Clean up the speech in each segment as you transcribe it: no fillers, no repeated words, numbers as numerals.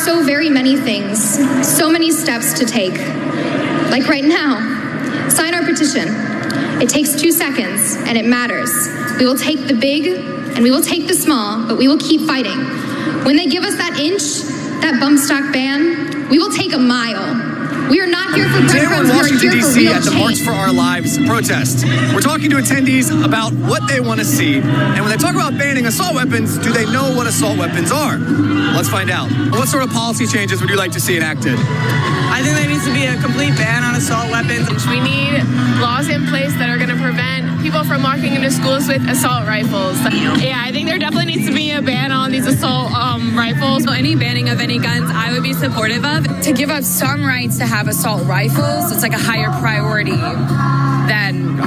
so very many things, so many steps to take. Like right now, sign our petition. It takes 2 seconds, and it matters. We will take the big, and we will take the small, but we will keep fighting. When they give us that inch, that bump stock ban, we will take a mile. We are not here for breadcrumbs, we are here for real D.C. at the change. March for Our Lives protest. We're talking to attendees about what they want to see. And when they talk about banning assault weapons, do they know what assault weapons are? Let's find out. What sort of policy changes would you like to see enacted? I think there needs to be a complete ban on assault weapons. We need laws in place that are going to prevent people from walking into schools with assault rifles. Yeah, I think there definitely needs to be a ban on these assault rifles. So any banning of any guns, I would be supportive of. To give up some rights to have assault rifles, it's like a higher priority than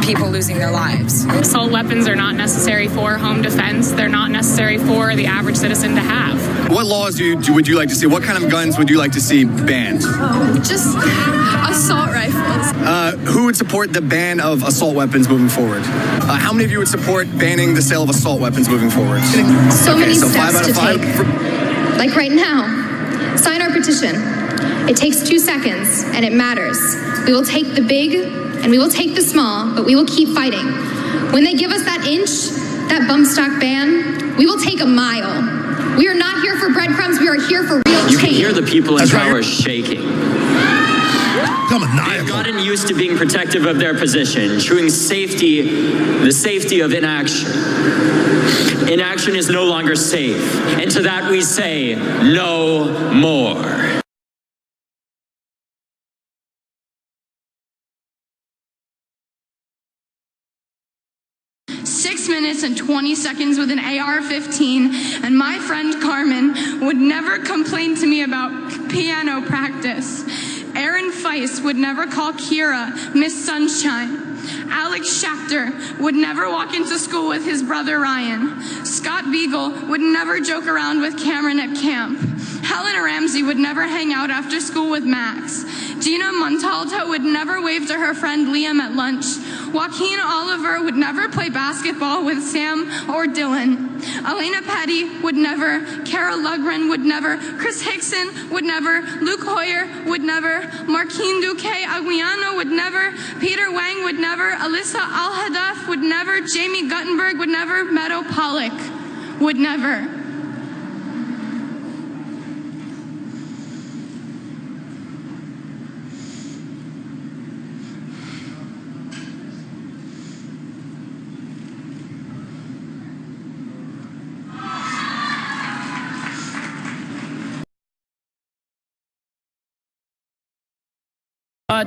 people losing their lives. Assault weapons are not necessary for home defense. They're not necessary for the average citizen to have. What laws would you like to see? What kind of guns would you like to see banned? Just assault rifles. Who would support the ban of assault weapons moving forward? How many of you would support banning the sale of assault weapons moving forward? So many so steps 5 out to of 5. take. Like right now, sign our petition. It takes 2 seconds, and it matters. We will take the big, and we will take the small, but we will keep fighting. When they give us that inch, that bump stock ban, we will take a mile. We are not here for breadcrumbs, we are here for real change. You can hear the people in power shaking. They've gotten used to being protective of their position, showing safety, the safety of inaction. Inaction is no longer safe, and to that we say, no more. Minutes and 20 seconds with an AR-15, and my friend Carmen would never complain to me about piano practice. Aaron Feist would never call Kira Miss Sunshine. Alex Schachter would never walk into school with his brother Ryan. Scott Beagle would never joke around with Cameron at camp. Helen Ramsey would never hang out after school with Max. Gina Montalto would never wave to her friend Liam at lunch. Joaquin Oliver would never play basketball with Sam or Dylan. Elena Petty would never. Kara Lugren would never. Chris Hickson would never. Luke Hoyer would never. Marquine Duque Aguiano would never. Peter Wang would never. Alyssa Al-Hadaf would never. Jamie Guttenberg would never. Meadow Pollock would never.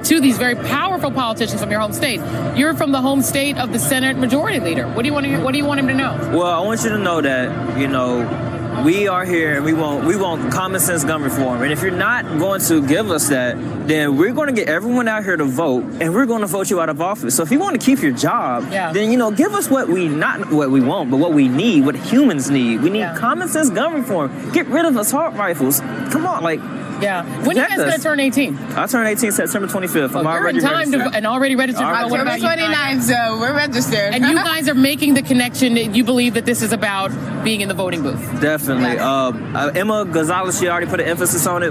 To these very powerful politicians from your home state. You're from the home state of the Senate Majority Leader. What do you want him to know? Well, I want you to know that, we are here and we want common sense gun reform. And if you're not going to give us that, then we're going to get everyone out here to vote, and we're going to vote you out of office. So if you want to keep your job, then, give us not what we want, but what we need, what humans need. We need common sense gun reform. Get rid of assault rifles. Come on, when are you guys going to turn 18? I turn 18 September 25th. I'm already registered. And already registered. October 29th, so we're registered. And you guys are making the connection that you believe that this is about being in the voting booth. Definitely. Emma Gonzalez, she already put an emphasis on it,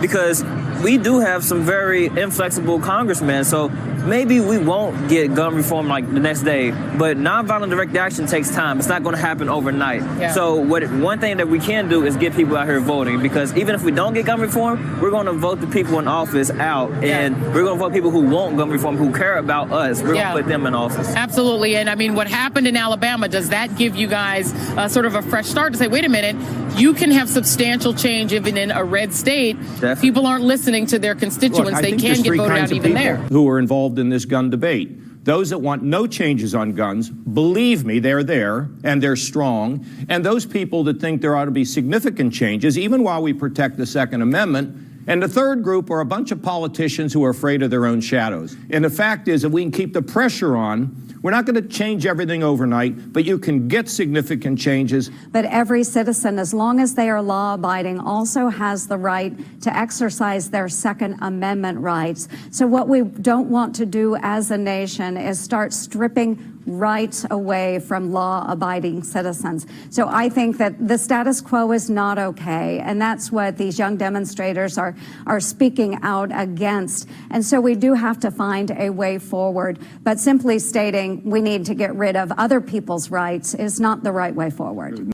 because we do have some very inflexible congressmen, so maybe we won't get gun reform the next day, but nonviolent direct action takes time. It's not going to happen overnight. Yeah. So one thing that we can do is get people out here voting, because even if we don't get gun reform, we're going to vote the people in office out, and we're going to vote people who want gun reform, who care about us. We're going to put them in office. Absolutely. And what happened in Alabama, does that give you guys sort of a fresh start to say, wait a minute, you can have substantial change even in a red state. Definitely. People aren't listening to their constituents. Look, they can get voted out even there. Who are involved in this gun debate. Those that want no changes on guns, believe me, they're there and they're strong. And those people that think there ought to be significant changes, even while we protect the Second Amendment. And the third group are a bunch of politicians who are afraid of their own shadows. And the fact is, if we can keep the pressure on, we're not going to change everything overnight, but you can get significant changes. But every citizen, as long as they are law-abiding, also has the right to exercise their Second Amendment rights. So what we don't want to do as a nation is start stripping rights away from law-abiding citizens. So I think that the status quo is not okay, and that's what these young demonstrators are speaking out against. And so we do have to find a way forward, but simply stating we need to get rid of other people's rights is not the right way forward.